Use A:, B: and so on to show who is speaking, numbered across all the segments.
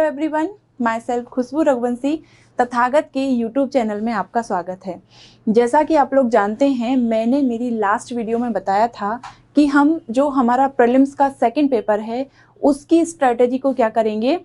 A: Everyone, my self खुशबू रघुवंशी तथागत के YouTube channel में आपका स्वागत है। जैसा कि आप लोग जानते हैं, मैंने मेरी लास्ट वीडियो में बताया था कि हम जो हमारा प्रीलिम्स का सेकंड पेपर है उसकी स्ट्रेटेजी को क्या करेंगे,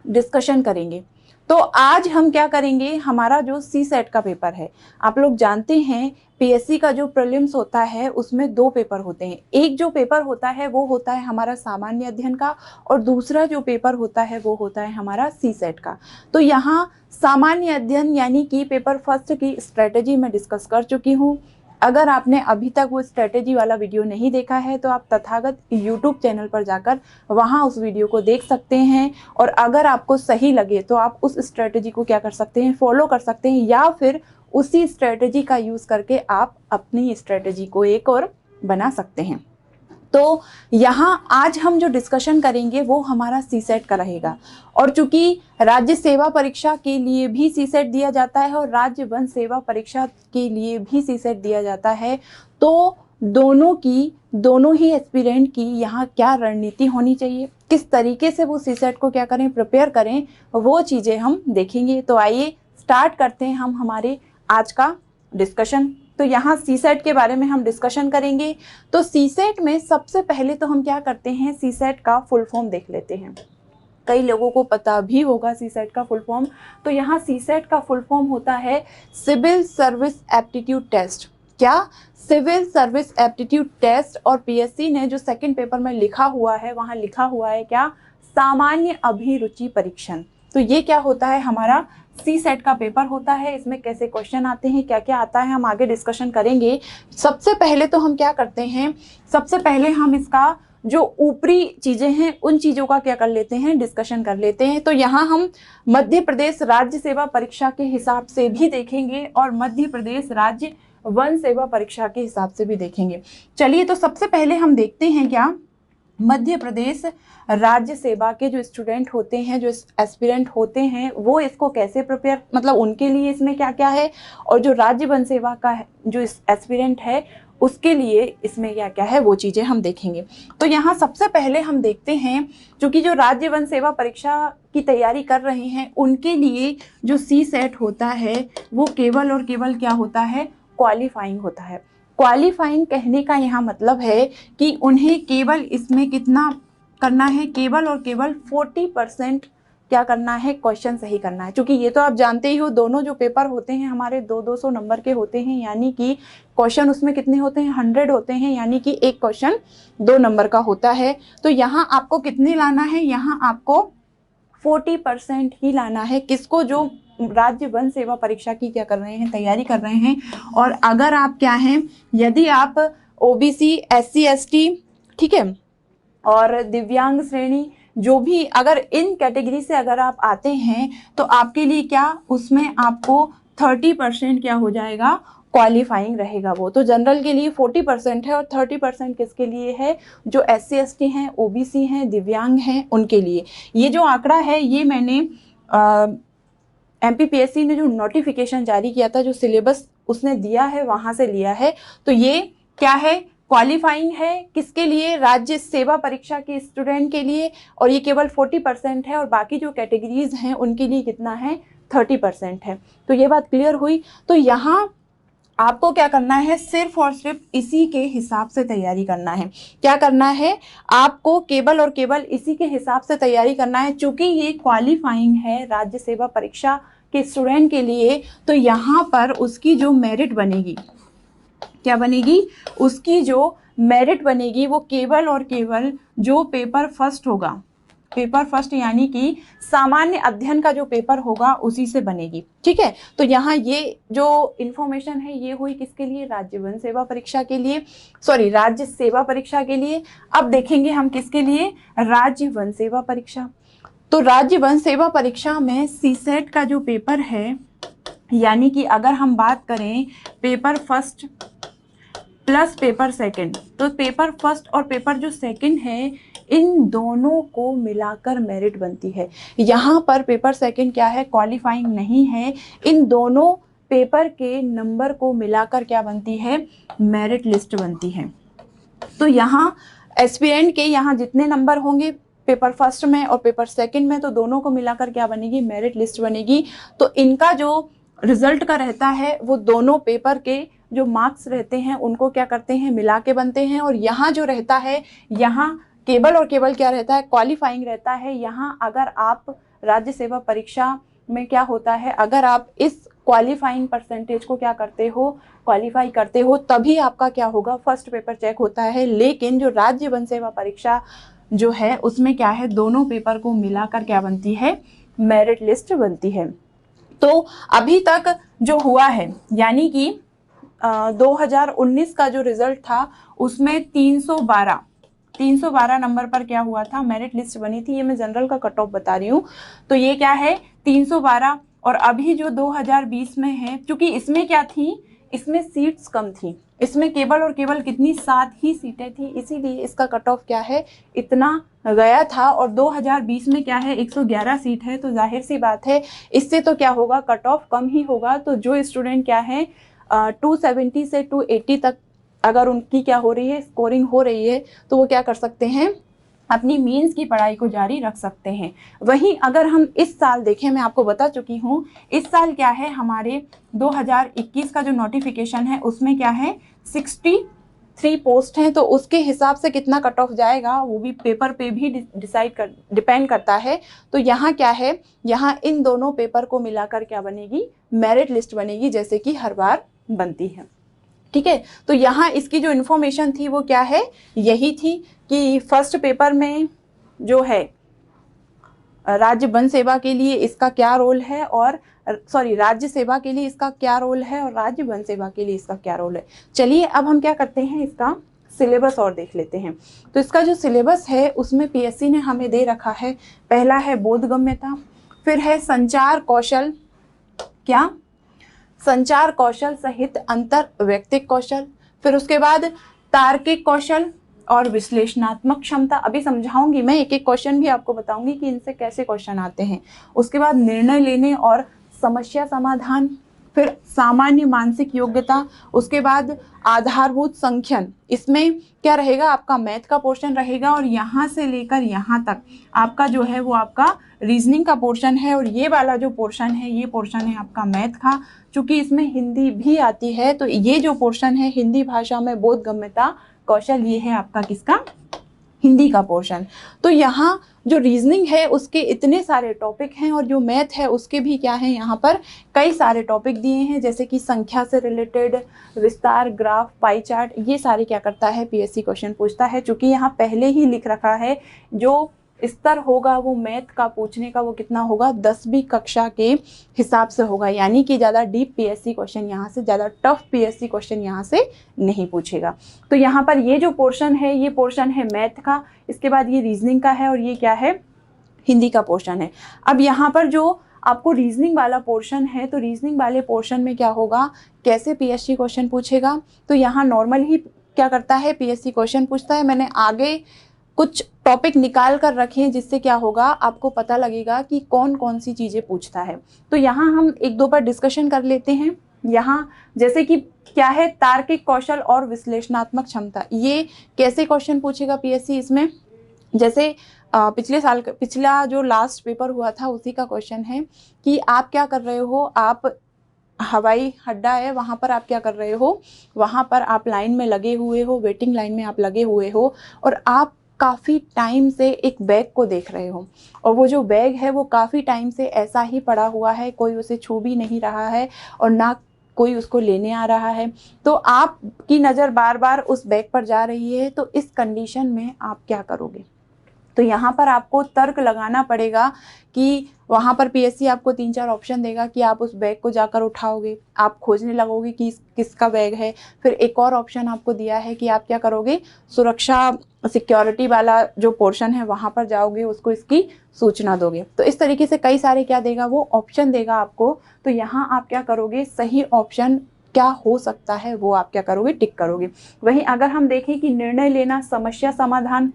A: डिस्कशन करेंगे। तो आज हम क्या करेंगे, हमारा जो सी सेट का पेपर है, आप लोग जानते हैं पीएससी का जो प्रीलिम्स होता है उसमें दो पेपर होते हैं। एक जो पेपर होता है वो होता है हमारा सामान्य अध्ययन का और दूसरा जो पेपर होता है वो होता है हमारा सी सेट का। तो यहाँ सामान्य अध्ययन यानी कि पेपर फर्स्ट की स्ट्रेटेजी मैं डिस्कस कर चुकी हूँ। अगर आपने अभी तक वो स्ट्रेटेजी वाला वीडियो नहीं देखा है तो आप तथागत यूट्यूब चैनल पर जाकर वहाँ उस वीडियो को देख सकते हैं और अगर आपको सही लगे तो आप उस स्ट्रेटेजी को क्या कर सकते हैं, फॉलो कर सकते हैं या फिर उसी स्ट्रेटेजी का यूज़ करके आप अपनी स्ट्रेटेजी को एक और बना सकते हैं। तो यहाँ आज हम जो डिस्कशन करेंगे वो हमारा सी सेट का रहेगा और चूंकि राज्य सेवा परीक्षा के लिए भी सी सेट दिया जाता है और राज्य वन सेवा परीक्षा के लिए भी सी सेट दिया जाता है, तो दोनों ही एस्पिरेंट की यहाँ क्या रणनीति होनी चाहिए, किस तरीके से वो सी सेट को क्या करें, प्रिपेयर करें, वो चीज़ें हम देखेंगे। तो आइए स्टार्ट करते हैं हम हमारे आज का डिस्कशन। तो यहाँ सी सेट के बारे में हम डिस्कशन करेंगे। तो सी सेट में सबसे पहले तो हम क्या करते हैं, सी सेट का फुल फॉर्म देख लेते हैं। कई लोगों को पता भी होगा सी सेट का फुल फॉर्म। तो यहाँ सी सेट का फुल फॉर्म होता है सिविल सर्विस एप्टीट्यूड टेस्ट। क्या? Civil service aptitude test. और पीएससी ने जो सेकंड पेपर में लिखा हुआ है वहाँ लिखा हुआ है क्या, सामान्य अभिरुचि परीक्षण। तो ये क्या होता है, हमारा सी सेट का पेपर होता है। इसमें कैसे क्वेश्चन आते हैं, क्या क्या आता है, हम आगे डिस्कशन करेंगे। सबसे पहले तो हम क्या करते हैं, सबसे पहले हम इसका जो ऊपरी चीज़ें हैं उन चीज़ों का क्या कर लेते हैं, डिस्कशन कर लेते हैं। तो यहाँ हम मध्य प्रदेश राज्य सेवा परीक्षा के हिसाब से भी देखेंगे और मध्य प्रदेश राज्य वन सेवा परीक्षा के हिसाब से भी देखेंगे। चलिए, तो सबसे पहले हम देखते हैं क्या, मध्य प्रदेश राज्य सेवा के जो स्टूडेंट होते हैं, जो एस्पिरेंट होते हैं, वो इसको कैसे प्रिपेयर, मतलब उनके लिए इसमें क्या क्या है, और जो राज्य वन सेवा का जो एस्पिरेंट है उसके लिए इसमें क्या क्या है, वो चीज़ें हम देखेंगे। तो यहाँ सबसे पहले हम देखते हैं, क्योंकि जो राज्य वन सेवा परीक्षा की तैयारी कर रहे हैं उनके लिए जो सी सेट होता है वो केवल और केवल क्या होता है, क्वालिफाइंग होता है। क्वालिफाइंग कहने का यहाँ मतलब है कि उन्हें केवल इसमें कितना करना है, केवल और केवल 40% क्या करना है, क्वेश्चन सही करना है। क्योंकि ये तो आप जानते ही हो, दोनों जो पेपर होते हैं हमारे 200 नंबर के होते हैं, यानी कि क्वेश्चन उसमें कितने होते हैं, 100 होते हैं, यानी कि एक क्वेश्चन 2 नंबर का होता है। तो यहाँ आपको कितने लाना है, यहाँ आपको 40% ही लाना है। किसको? जो राज्य वन सेवा परीक्षा की क्या कर रहे हैं, तैयारी कर रहे हैं। और अगर आप क्या हैं, यदि आप ओबीसी, एससी, एसटी, ठीक है, और दिव्यांग श्रेणी, जो भी अगर इन कैटेगरी से अगर आप आते हैं तो आपके लिए क्या, उसमें आपको 30% क्या हो जाएगा, क्वालिफाइंग रहेगा। वो तो जनरल के लिए 40% है और 30% किसके लिए है, जो एससी, एसटी हैं, ओबीसी हैं, दिव्यांग हैं, उनके लिए। ये जो आंकड़ा है ये मैंने एमपीपीएससी ने जो नोटिफिकेशन जारी किया था, जो सिलेबस उसने दिया है वहाँ से लिया है। तो ये क्या है, क्वालिफाइंग है, किसके लिए, राज्य सेवा परीक्षा के स्टूडेंट के लिए, और ये केवल 40% है और बाकी जो कैटेगरीज हैं उनके लिए कितना है, 30% है। तो ये बात क्लियर हुई। तो यहाँ आपको क्या करना है, सिर्फ और सिर्फ इसी के हिसाब से तैयारी करना है। क्या करना है, आपको केवल और केवल इसी के हिसाब से तैयारी करना है। चूंकि ये क्वालिफाइंग है राज्य सेवा परीक्षा के स्टूडेंट के लिए, तो यहाँ पर उसकी जो मेरिट बनेगी, क्या बनेगी, उसकी जो मेरिट बनेगी वो केवल और केवल जो पेपर फर्स्ट होगा, पेपर फर्स्ट यानी कि सामान्य अध्ययन का जो पेपर होगा उसी से बनेगी। ठीक है, तो यहाँ ये जो इन्फॉर्मेशन है ये हुई किसके लिए, राज्य वन सेवा परीक्षा के लिए, सॉरी राज्य सेवा परीक्षा के लिए। अब देखेंगे हम किसके लिए, राज्य वन सेवा परीक्षा। तो राज्य वन सेवा परीक्षा में सी सेट का जो पेपर है, यानी कि अगर हम बात करें paper first plus paper second, तो पेपर फर्स्ट और पेपर जो सेकंड है इन दोनों को मिलाकर मेरिट बनती है। यहाँ पर पेपर सेकंड क्या है, क्वालिफाइंग नहीं है, इन दोनों पेपर के नंबर को मिलाकर क्या बनती है, मेरिट लिस्ट बनती है। तो यहाँ एस्पिरेंट के यहाँ जितने नंबर होंगे पेपर फर्स्ट में और पेपर सेकंड में, तो दोनों को मिलाकर क्या बनेगी, मेरिट लिस्ट बनेगी। तो इनका जो रिजल्ट का रहता है वो दोनों पेपर के जो मार्क्स रहते हैं उनको क्या करते हैं, मिला के बनते हैं। और यहाँ जो रहता है, यहाँ केवल और केवल क्या रहता है, क्वालिफाइंग रहता है। यहाँ अगर आप राज्य सेवा परीक्षा में क्या होता है, अगर आप इस क्वालिफाइंग परसेंटेज को क्या करते हो, क्वालिफाई करते हो, तभी आपका क्या होगा, फर्स्ट पेपर चेक होता है। लेकिन जो राज्य वन सेवा परीक्षा जो है उसमें क्या है, दोनों पेपर को मिलाकर क्या बनती है, मेरिट लिस्ट बनती है। तो अभी तक जो हुआ है, यानी कि 2019 का जो रिजल्ट था उसमें 312 नंबर पर क्या हुआ था, मेरिट लिस्ट बनी थी। ये मैं जनरल का कट ऑफ बता रही हूँ। तो ये क्या है, 312। और अभी जो 2020 में है, क्योंकि इसमें क्या थी, इसमें सीट्स कम थी, इसमें केवल और केवल कितनी, 7 ही सीटें थी, इसीलिए इसका कट ऑफ क्या है, इतना गया था। और 2020 में क्या है, 111 सीट है, तो जाहिर सी बात है इससे तो क्या होगा, कट ऑफ कम ही होगा। तो जो स्टूडेंट क्या है 270 से 280 तक अगर उनकी क्या हो रही है, स्कोरिंग हो रही है, तो वो क्या कर सकते हैं, अपनी मेंस की पढ़ाई को जारी रख सकते हैं। वहीं अगर हम इस साल देखें, मैं आपको बता चुकी हूँ इस साल क्या है, हमारे 2021 का जो नोटिफिकेशन है उसमें क्या है, 63 पोस्ट हैं। तो उसके हिसाब से कितना कट ऑफ जाएगा वो भी पेपर पे भी डिपेंड करता है। तो यहाँ क्या है, यहाँ इन दोनों पेपर को मिलाकर क्या बनेगी, मेरिट लिस्ट बनेगी, जैसे कि हर बार बनती है। ठीक है, तो यहाँ इसकी जो इन्फॉर्मेशन थी वो क्या है, यही थी कि फर्स्ट पेपर में जो है राज्य वन सेवा के लिए इसका क्या रोल है, और राज्य सेवा के लिए इसका क्या रोल है, और राज्य वन सेवा के लिए इसका क्या रोल है। चलिए अब हम क्या करते हैं, इसका सिलेबस और देख लेते हैं। तो इसका जो सिलेबस है उसमें पीएससी ने हमें दे रखा है, पहला है बोधगम्यता, फिर है संचार कौशल, क्या, संचार कौशल सहित अंतर व्यक्तिक कौशल, फिर उसके बाद तार्किक कौशल और विश्लेषणात्मक क्षमता। अभी समझाऊंगी मैं, एक एक क्वेश्चन भी आपको बताऊंगी कि इनसे कैसे क्वेश्चन आते हैं। उसके बाद निर्णय लेने और समस्या समाधान, फिर सामान्य मानसिक योग्यता, उसके बाद आधारभूत संख्यन, इसमें क्या रहेगा, आपका मैथ का पोर्शन रहेगा, और यहाँ से लेकर यहाँ तक आपका जो है वो आपका रीजनिंग का पोर्शन है। और ये वाला जो पोर्शन है, ये पोर्शन है आपका मैथ का। चूंकि इसमें हिंदी भी आती है, तो ये जो पोर्शन है हिंदी भाषा में बोधगम्यता कौशल, ये है आपका किसका, हिंदी का पोर्शन। तो यहाँ जो रीजनिंग है उसके इतने सारे टॉपिक हैं, और जो मैथ है उसके भी क्या है, यहाँ पर कई सारे टॉपिक दिए हैं, जैसे कि संख्या से रिलेटेड, विस्तार, ग्राफ, पाई चार्ट, ये सारे क्या करता है, पीएससी क्वेश्चन पूछता है। चूंकि यहाँ पहले ही लिख रखा है जो स्तर होगा वो मैथ का पूछने का वो कितना होगा, 10वीं कक्षा के हिसाब से होगा, यानी कि ज़्यादा डीप पीएससी क्वेश्चन यहाँ से, ज़्यादा टफ पीएससी क्वेश्चन यहाँ से नहीं पूछेगा। तो यहाँ पर ये जो पोर्शन है, ये पोर्शन है मैथ का, इसके बाद ये रीजनिंग का है, और ये क्या है, हिंदी का पोर्शन है। अब यहाँ पर जो आपको रीजनिंग वाला पोर्शन है, तो रीजनिंग वाले पोर्शन में क्या होगा, कैसे पीएससी क्वेश्चन पूछेगा। तो यहाँ नॉर्मल ही क्या करता है, पीएससी क्वेश्चन पूछता है। मैंने आगे कुछ टॉपिक निकाल कर रखे हैं, जिससे क्या होगा, आपको पता लगेगा कि कौन कौन सी चीज़ें पूछता है। तो यहाँ हम एक दो पर डिस्कशन कर लेते हैं। यहाँ जैसे कि क्या है, तार्किक कौशल और विश्लेषणात्मक क्षमता, ये कैसे क्वेश्चन पूछेगा पीएससी इसमें। जैसे पिछला जो लास्ट पेपर हुआ था उसी का क्वेश्चन है कि आप क्या कर रहे हो, आप हवाई अड्डा है वहाँ पर आप क्या कर रहे हो, वहाँ पर आप लाइन में लगे हुए हो, वेटिंग लाइन में आप लगे हुए हो, और आप काफ़ी टाइम से एक बैग को देख रहे हो, और वो जो बैग है वो काफ़ी टाइम से ऐसा ही पड़ा हुआ है, कोई उसे छू भी नहीं रहा है और ना कोई उसको लेने आ रहा है। तो आपकी नज़र बार बार उस बैग पर जा रही है, तो इस कंडीशन में आप क्या करोगे। तो यहाँ पर आपको तर्क लगाना पड़ेगा कि वहाँ पर पीएससी आपको 3-4 ऑप्शन देगा कि आप उस बैग को जाकर उठाओगे, आप खोजने लगोगे कि किसका बैग है। फिर एक और ऑप्शन आपको दिया है कि आप क्या करोगे, सुरक्षा सिक्योरिटी वाला जो पोर्शन है वहाँ पर जाओगे, उसको इसकी सूचना दोगे। तो इस तरीके से कई सारे क्या देगा, वो ऑप्शन देगा आपको। तो यहाँ आप क्या करोगे, सही ऑप्शन क्या हो सकता है वो आप क्या करोगे, टिक करोगे। वहीं अगर हम देखें कि निर्णय लेना, समस्या समाधान,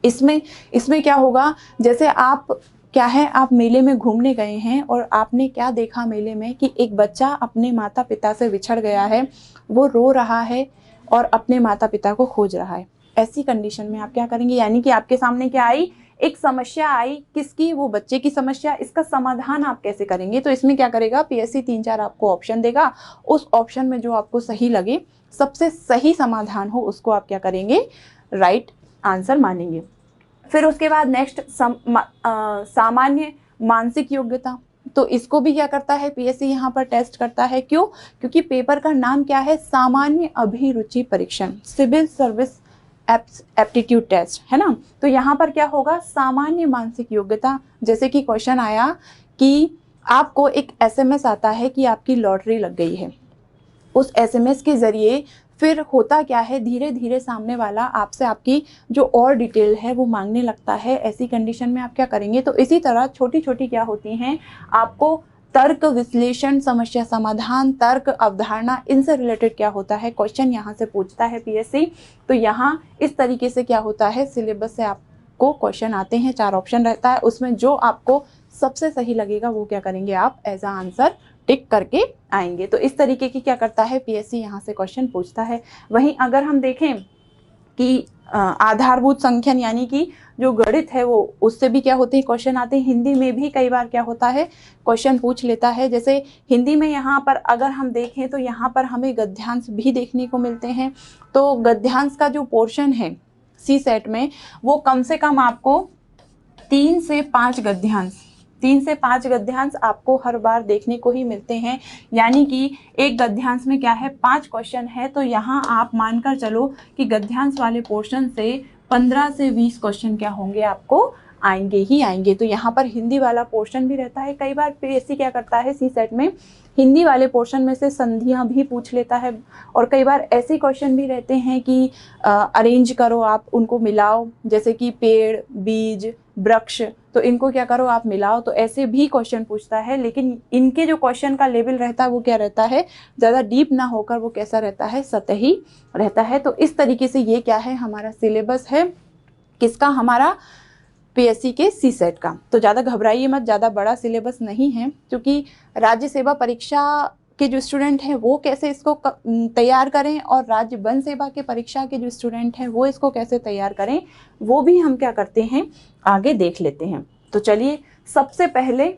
A: इसमें क्या होगा, जैसे आप क्या है, आप मेले में घूमने गए हैं और आपने क्या देखा मेले में कि एक बच्चा अपने माता पिता से बिछड़ गया है, वो रो रहा है और अपने माता पिता को खोज रहा है। ऐसी कंडीशन में आप क्या करेंगे, यानी कि आपके सामने क्या आई, एक समस्या आई, किसकी, वो बच्चे की समस्या, इसका समाधान आप कैसे करेंगे। तो इसमें क्या करेगा, पीएससी 3-4 आपको ऑप्शन देगा, उस ऑप्शन में जो आपको सही लगे, सबसे सही समाधान हो, उसको आप क्या करेंगे, राइट आंसर मानेंगे। फिर उसके बाद नेक्स्ट सामान्य मानसिक योग्यता, तो इसको भी क्या करता है पीएससी यहाँ पर टेस्ट करता है। क्यों, क्योंकि पेपर का नाम क्या है, सामान्य अभिरुचि परीक्षण, सिविल सर्विस एप्टीट्यूड टेस्ट, है ना। तो यहाँ पर क्या होगा, सामान्य मानसिक योग्यता। जैसे कि क्वेश्चन आया कि आपको एक एसएमएस आता है कि आपकी लॉटरी लग गई है, उस एसएमएस के जरिए फिर होता क्या है, धीरे धीरे सामने वाला आपसे आपकी जो और डिटेल है वो मांगने लगता है। ऐसी कंडीशन में आप क्या करेंगे, तो इसी तरह छोटी छोटी क्या होती हैं, आपको तर्क, विश्लेषण, समस्या समाधान, तर्क, अवधारणा, इनसे रिलेटेड क्या होता है, क्वेश्चन यहाँ से पूछता है पीएससी। तो यहाँ इस तरीके से क्या होता है, सिलेबस से आपको क्वेश्चन आते हैं, 4 ऑप्शन रहता है, उसमें जो आपको सबसे सही लगेगा वो क्या करेंगे, आप एज अ आंसर टिक करके आएंगे। तो इस तरीके की क्या करता है पीएससी यहाँ से क्वेश्चन पूछता है। वहीं अगर हम देखें कि आधारभूत संख्यन यानी कि जो गणित है, वो उससे भी क्या होते हैं क्वेश्चन आते हैं। हिंदी में भी कई बार क्या होता है, क्वेश्चन पूछ लेता है। जैसे हिंदी में यहाँ पर अगर हम देखें तो यहाँ पर हमें गद्यांश भी देखने को मिलते हैं। तो गद्यांश का जो पोर्शन है सी सेट में, वो कम से कम आपको 3 से 5 गद्यांश आपको हर बार देखने को ही मिलते हैं। यानी कि एक गद्यांश में क्या है, 5 क्वेश्चन है। तो यहाँ आप मानकर चलो कि गद्यांश वाले पोर्शन से 15 से 20 क्वेश्चन क्या होंगे, आपको आएंगे ही आएंगे। तो यहाँ पर हिंदी वाला पोर्शन भी रहता है। कई बार पीएससी क्या करता है, सी सेट में हिंदी वाले पोर्शन में से संधियाँ भी पूछ लेता है। और कई बार ऐसे क्वेश्चन भी रहते हैं कि अरेंज करो, आप उनको मिलाओ, जैसे कि पेड़, बीज, वृक्ष, तो इनको क्या करो, आप मिलाओ। तो ऐसे भी क्वेश्चन पूछता है। लेकिन इनके जो क्वेश्चन का लेवल रहता है वो क्या रहता है, ज़्यादा डीप ना होकर वो कैसा रहता है, सतही रहता है। तो इस तरीके से ये क्या है, हमारा सिलेबस है, किसका, हमारा पीएससी के सी सेट का। तो ज़्यादा घबराइए मत, ज़्यादा बड़ा सिलेबस नहीं है, क्योंकि राज्य सेवा परीक्षा के जो स्टूडेंट हैं वो कैसे इसको तैयार करें, और राज्य वन सेवा के परीक्षा के जो स्टूडेंट हैं वो इसको कैसे तैयार करें, वो भी हम क्या करते हैं, आगे देख लेते हैं। तो चलिए, सबसे पहले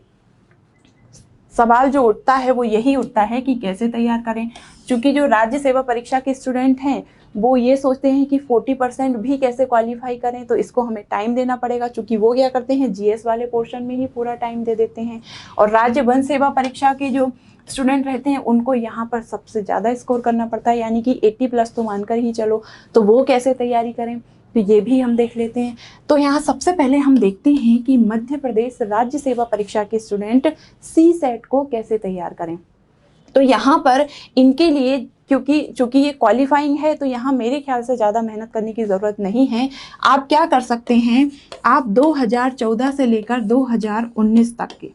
A: सवाल जो उठता है वो यही उठता है कि कैसे तैयार करें। क्योंकि जो राज्य सेवा परीक्षा के स्टूडेंट हैं वो ये सोचते हैं कि 40% भी कैसे क्वालिफाई करें, तो इसको हमें टाइम देना पड़ेगा। क्योंकि वो क्या करते हैं, जीएस वाले पोर्शन में ही पूरा टाइम दे देते हैं। और राज्य वन सेवा परीक्षा के जो स्टूडेंट रहते हैं उनको यहाँ पर सबसे ज़्यादा स्कोर करना पड़ता है, यानी कि 80+ तो मानकर ही चलो। तो वो कैसे तैयारी करें, तो ये भी हम देख लेते हैं। तो यहाँ सबसे पहले हम देखते हैं कि मध्य प्रदेश राज्य सेवा परीक्षा के स्टूडेंट सी सेट को कैसे तैयार करें। तो यहाँ पर इनके लिए, क्योंकि ये क्वालिफाइंग है, तो यहाँ मेरे ख्याल से ज़्यादा मेहनत करने की ज़रूरत नहीं है। आप क्या कर सकते हैं, आप 2014 से लेकर 2019 तक के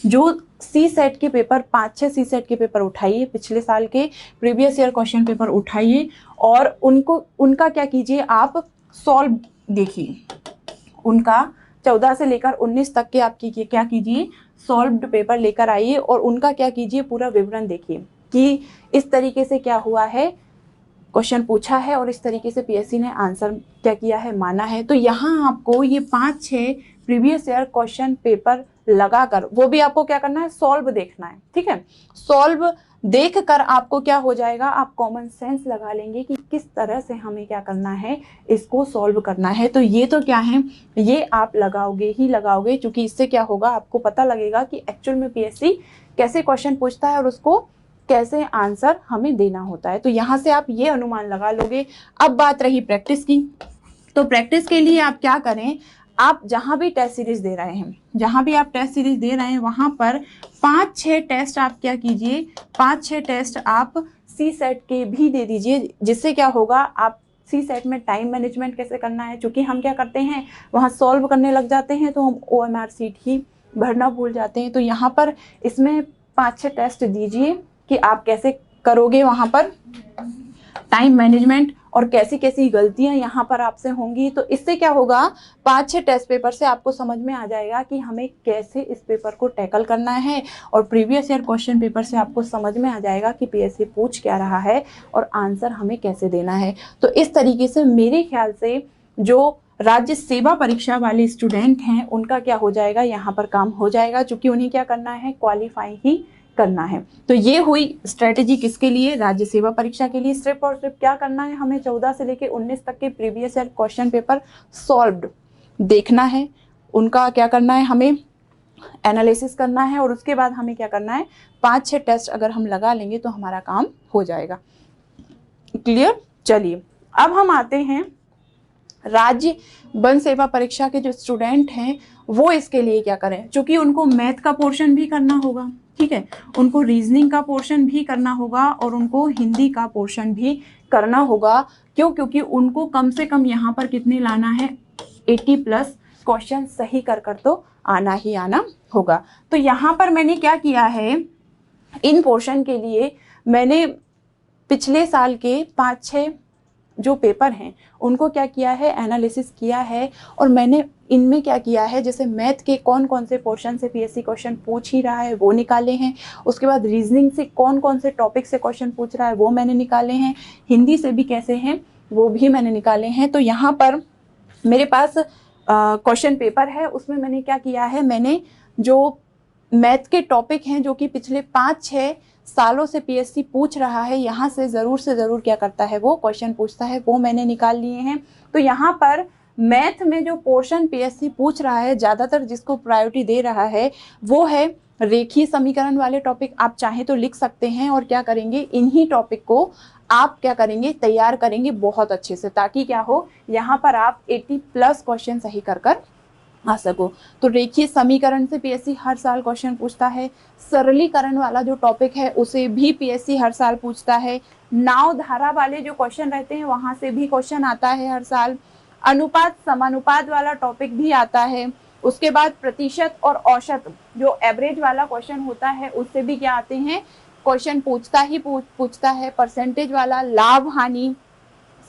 A: जो सी सेट के पेपर, 5-6 सी सेट के पेपर उठाइए, पिछले साल के प्रीवियस ईयर क्वेश्चन पेपर उठाइए, और उनका क्या कीजिए, आप सॉल्व देखिए। उनका 14 से लेकर 19 तक के आप क्या कीजिए, सॉल्व्ड पेपर लेकर आइए, और उनका क्या कीजिए, पूरा विवरण देखिए कि इस तरीके से क्या हुआ है, क्वेश्चन पूछा है और इस तरीके से पीएससी ने आंसर क्या किया है, माना है। तो यहाँ आपको ये 5-6 प्रीवियस ईयर क्वेश्चन पेपर लगाकर, वो भी आपको क्या करना है, सॉल्व देखना है, ठीक है। सॉल्व देख कर आपको क्या हो जाएगा, आप कॉमन सेंस लगा लेंगे कि किस तरह से हमें क्या करना है, इसको सॉल्व करना है। तो ये तो क्या है, ये आप लगाओगे ही लगाओगे, क्योंकि इससे क्या होगा, आपको पता लगेगा कि एक्चुअल में पीएससी कैसे क्वेश्चन पूछता है और उसको कैसे आंसर हमें देना होता है। तो यहाँ से आप ये अनुमान लगा लोगे। अब बात रही प्रैक्टिस की, तो प्रैक्टिस के लिए आप क्या करें, आप जहाँ भी टेस्ट सीरीज दे रहे हैं, जहाँ भी आप टेस्ट सीरीज दे रहे हैं, वहाँ पर 5-6 टेस्ट आप क्या कीजिए, 5-6 टेस्ट आप सी सेट के भी दे दीजिए। जिससे क्या होगा, आप सी सेट में टाइम मैनेजमेंट कैसे करना है, क्योंकि हम क्या करते हैं, वहाँ सॉल्व करने लग जाते हैं तो हम OMR सीट ही भरना भूल जाते हैं। तो यहाँ पर इसमें 5-6 टेस्ट दीजिए कि आप कैसे करोगे वहाँ पर टाइम मैनेजमेंट, और कैसी कैसी गलतियां यहाँ पर आपसे होंगी। तो इससे क्या होगा, 5-6 टेस्ट पेपर से आपको समझ में आ जाएगा कि हमें कैसे इस पेपर को टैकल करना है, और प्रीवियस ईयर क्वेश्चन पेपर से आपको समझ में आ जाएगा कि पीएससी पूछ क्या रहा है और आंसर हमें कैसे देना है। तो इस तरीके से मेरे ख्याल से जो राज्य सेवा परीक्षा वाले स्टूडेंट हैं उनका क्या हो जाएगा, यहाँ पर काम हो जाएगा, क्योंकि उन्हें क्या करना है, क्वालिफाई ही करना है। तो ये हुई स्ट्रेटेजी किसके लिए, राज्य सेवा परीक्षा के लिए। सिर्फ और सिर्फ क्या करना है, हमें 14 से लेकर 19 तक के previous year question paper solved देखना है, उनका क्या करना है, हमें एनालिसिस करना है, और उसके बाद हमें क्या करना है, 5-6 टेस्ट अगर हम लगा लेंगे तो हमारा काम हो जाएगा। क्लियर। चलिए अब हम आते हैं राज्य वन सेवा परीक्षा के जो स्टूडेंट हैं वो इसके लिए क्या करें, क्योंकि उनको मैथ का पोर्शन भी करना होगा, ठीक है, उनको रीजनिंग का पोर्शन भी करना होगा और उनको हिंदी का पोर्शन भी करना होगा। क्यों, क्योंकि उनको कम से कम यहाँ पर कितने लाना है, 80+ क्वेश्चन सही कर तो आना ही आना होगा। तो यहाँ पर मैंने क्या किया है, इन पोर्शन के लिए मैंने पिछले साल के 5-6 जो पेपर हैं उनको क्या किया है, एनालिसिस किया है, और मैंने इनमें क्या किया है, जैसे मैथ के कौन कौन से पोर्शन से पीएससी क्वेश्चन पूछ ही रहा है वो निकाले हैं, उसके बाद रीजनिंग से कौन कौन से टॉपिक से क्वेश्चन पूछ रहा है वो मैंने निकाले हैं, हिंदी से भी कैसे हैं वो भी मैंने निकाले हैं। तो यहाँ पर मेरे पास क्वेश्चन पेपर है, उसमें मैंने क्या किया है, मैंने जो मैथ के टॉपिक हैं जो कि पिछले 5-6 सालों से पीएससी पूछ रहा है, यहाँ से ज़रूर क्या करता है, वो क्वेश्चन पूछता है, वो मैंने निकाल लिए हैं। तो यहाँ पर मैथ में जो पोर्शन पीएससी पूछ रहा है, ज़्यादातर जिसको प्रायोरिटी दे रहा है वो है रेखीय समीकरण वाले टॉपिक। आप चाहें तो लिख सकते हैं, और क्या करेंगे, इन्हीं टॉपिक को आप क्या करेंगे, तैयार करेंगे बहुत अच्छे से, ताकि क्या हो, यहाँ पर आप 80+ क्वेश्चन सही कर आ सको। तो रेखीय समीकरण से पीएससी हर साल क्वेश्चन पूछता है, सरलीकरण वाला जो टॉपिक है उसे भी पीएससी हर साल पूछता है, नाव धारा वाले जो क्वेश्चन रहते हैं वहां से भी क्वेश्चन आता है हर साल, अनुपात समानुपात वाला टॉपिक भी आता है, उसके बाद प्रतिशत और औसत जो एवरेज वाला क्वेश्चन होता है उससे भी क्या आते हैं, क्वेश्चन पूछता है, परसेंटेज वाला, लाभ हानि,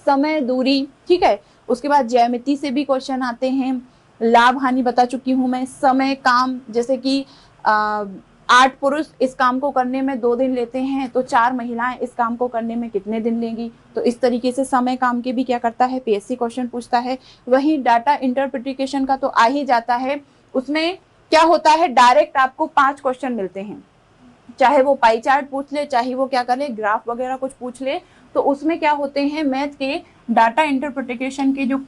A: समय दूरी, ठीक है, उसके बाद ज्यामिति से भी क्वेश्चन आते हैं, लाभ हानि बता चुकी हूँ मैं, समय काम, जैसे कि 8 पुरुष इस काम को करने में 2 दिन लेते हैं तो 4 महिलाएं इस काम को करने में कितने दिन लेंगी। तो इस तरीके से समय काम के भी क्या करता है, पीएससी क्वेश्चन पूछता है। वहीं डाटा इंटरप्रिटेशन का तो आ ही जाता है, उसमें क्या होता है, डायरेक्ट आपको 5 क्वेश्चन मिलते हैं, चाहे वो पाई चार्ट पूछ ले, चाहे वो क्या करे, ग्राफ वगैरह कुछ पूछ ले, तो उसमें क्या होते हैं, मैथ के डाटा इंटरप्रिटेशन के जो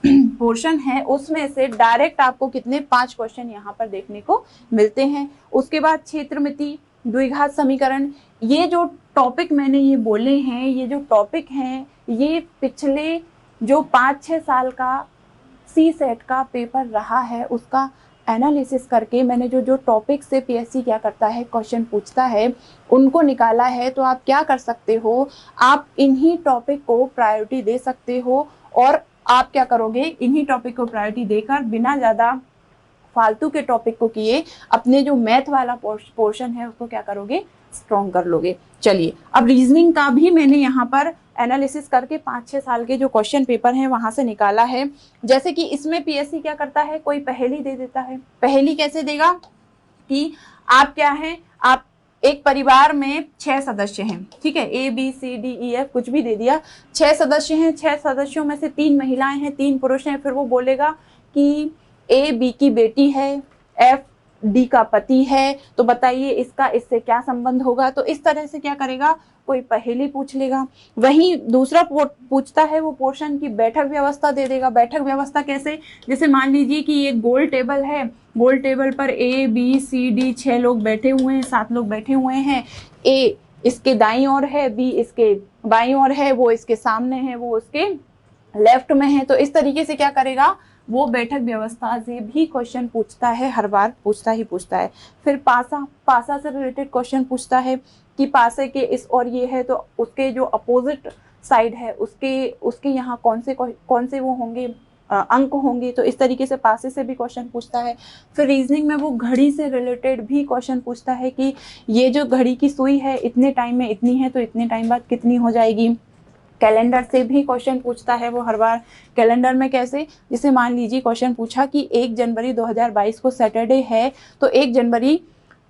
A: पोर्शन है उसमें से डायरेक्ट आपको कितने 5 क्वेश्चन यहाँ पर देखने को मिलते हैं। उसके बाद क्षेत्रमिति, द्विघात समीकरण, ये जो टॉपिक मैंने ये बोले हैं, ये जो टॉपिक हैं ये पिछले जो 5-6 साल का CSET का पेपर रहा है उसका एनालिसिस करके मैंने जो टॉपिक से पीएससी क्या करता है, क्वेश्चन पूछता है, उनको निकाला है। तो आप क्या कर सकते हो, आप इन्हीं टॉपिक को प्रायोरिटी दे सकते हो, और आप क्या करोगे, इन्हीं टॉपिक को प्रायोरिटी देकर बिना ज़्यादा फालतू के टॉपिक को किए अपने जो मैथ वाला पोर्शन है उसको क्या करोगे, स्ट्रॉन्ग कर लोगे। चलिए अब रीजनिंग का भी मैंने यहाँ पर एनालिसिस करके 5-6 साल के जो क्वेश्चन पेपर हैं वहां से निकाला है। जैसे कि इसमें पीएससी क्या करता है, कोई पहेली दे देता है। पहेली कैसे देगा कि आप क्या है, आप एक परिवार में 6 सदस्य हैं, ठीक है, ABCDEF कुछ भी दे दिया, 6 सदस्य हैं, 6 सदस्यों में से 3 महिलाएं हैं, 3 पुरुष हैं। फिर वो बोलेगा कि A B की बेटी है, F D का पति है, तो बताइए इसका इससे क्या संबंध होगा। तो इस तरह से क्या करेगा, कोई पहेली पूछ लेगा। वहीं दूसरा पूछता है वो पोर्शन की बैठक व्यवस्था दे देगा। बैठक व्यवस्था कैसे, जैसे मान लीजिए कि ये गोल टेबल है, गोल टेबल पर ABCD 6 लोग बैठे हुए हैं, 7 लोग बैठे हुए हैं, A इसके दाईं ओर है, B इसके बाईं ओर है, वो इसके सामने है, वो उसके लेफ्ट में है। तो इस तरीके से क्या करेगा, वो बैठक व्यवस्था से भी क्वेश्चन पूछता है, हर बार पूछता है। फिर पासा से रिलेटेड क्वेश्चन पूछता है कि पासे के इस और ये है तो उसके जो अपोजिट साइड है उसके यहाँ कौन से वो होंगे, अंक होंगे। तो इस तरीके से पासे से भी क्वेश्चन पूछता है। फिर रीजनिंग में वो घड़ी से रिलेटेड भी क्वेश्चन पूछता है कि ये जो घड़ी की सुई है इतने टाइम में इतनी है तो इतने टाइम बाद कितनी हो जाएगी। कैलेंडर से भी क्वेश्चन पूछता है वो हर बार। कैलेंडर में कैसे, जैसे मान लीजिए क्वेश्चन पूछा कि 1 जनवरी 2022 को सैटरडे है तो 1 जनवरी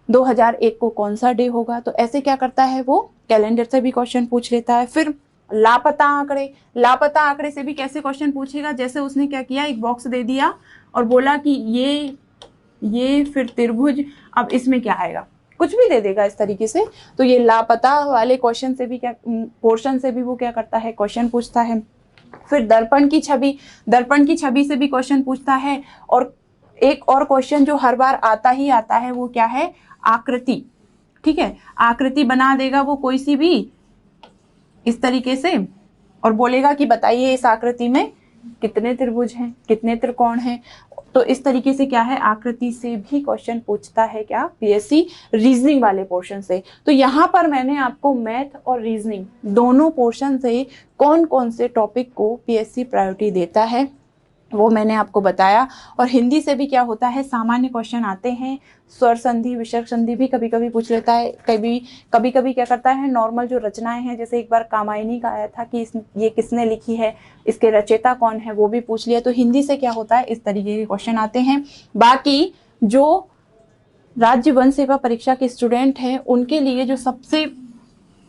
A: 2001 को कौन सा डे होगा। तो ऐसे क्या करता है वो कैलेंडर से भी क्वेश्चन पूछ लेता है। फिर लापता आंकड़े, लापता आंकड़े से भी कैसे क्वेश्चन पूछेगा, जैसे उसने क्या किया, एक बॉक्स दे दिया और बोला कि ये फिर त्रिभुज, अब इसमें क्या आएगा, कुछ भी दे देगा इस तरीके से। तो ये लापता वाले क्वेश्चन से भी क्या, पोर्शन से भी वो क्या करता है, क्वेश्चन पूछता है। फिर दर्पण की छवि, दर्पण की छवि से भी क्वेश्चन पूछता है। और एक और क्वेश्चन जो हर बार आता ही आता है वो क्या है, आकृति। ठीक है, आकृति बना देगा वो कोई सी भी इस तरीके से और बोलेगा कि बताइए इस आकृति में कितने त्रिभुज हैं, कितने त्रिकोण हैं। तो इस तरीके से क्या है, आकृति से भी क्वेश्चन पूछता है क्या, पीएससी रीजनिंग वाले पोर्शन से। तो यहाँ पर मैंने आपको मैथ और रीजनिंग दोनों पोर्शन से कौन कौन से टॉपिक को पीएससी प्रायोरिटी देता है वो मैंने आपको बताया। और हिंदी से भी क्या होता है, सामान्य क्वेश्चन आते हैं, स्वर संधि विसर्ग संधि भी कभी कभी पूछ लेता है, कभी कभी क्या करता है, नॉर्मल जो रचनाएं हैं, जैसे एक बार कामायनी का आया था कि ये किसने लिखी है, इसके रचयिता कौन है, वो भी पूछ लिया। तो हिंदी से क्या होता है, इस तरीके के क्वेश्चन आते हैं। बाकी जो राज्य वन सेवा परीक्षा के स्टूडेंट हैं उनके लिए जो सबसे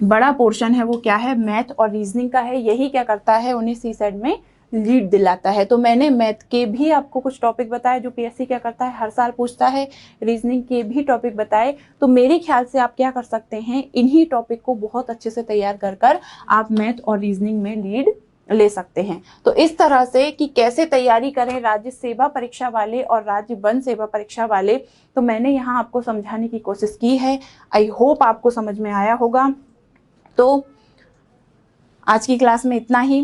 A: बड़ा पोर्शन है वो क्या है, मैथ और रीजनिंग का है। यही क्या करता है, उन्हें सी सेट में लीड दिलाता है। तो मैंने मैथ के भी आपको कुछ टॉपिक बताए जो पीएससी क्या करता है, हर साल पूछता है, रीजनिंग के भी टॉपिक बताए। तो मेरे ख्याल से आप क्या कर सकते हैं, इन्हीं टॉपिक को बहुत अच्छे से तैयार कर आप मैथ और रीजनिंग में लीड ले सकते हैं। तो इस तरह से कि कैसे तैयारी करें राज्य सेवा परीक्षा वाले और राज्य वन सेवा परीक्षा वाले, तो मैंने यहाँ आपको समझाने की कोशिश की है। आई होप आपको समझ में आया होगा। तो आज की क्लास में इतना ही।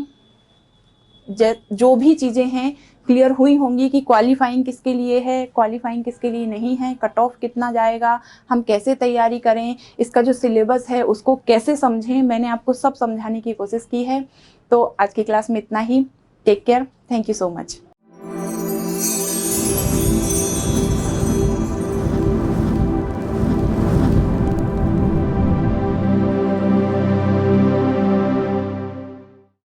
A: जो भी चीज़ें हैं क्लियर हुई होंगी कि क्वालिफाइंग किसके लिए है, क्वालिफाइंग किसके लिए नहीं है, कट ऑफ कितना जाएगा, हम कैसे तैयारी करें, इसका जो सिलेबस है उसको कैसे समझें, मैंने आपको सब समझाने की कोशिश की है। तो आज की क्लास में इतना ही। Take care, thank you so much.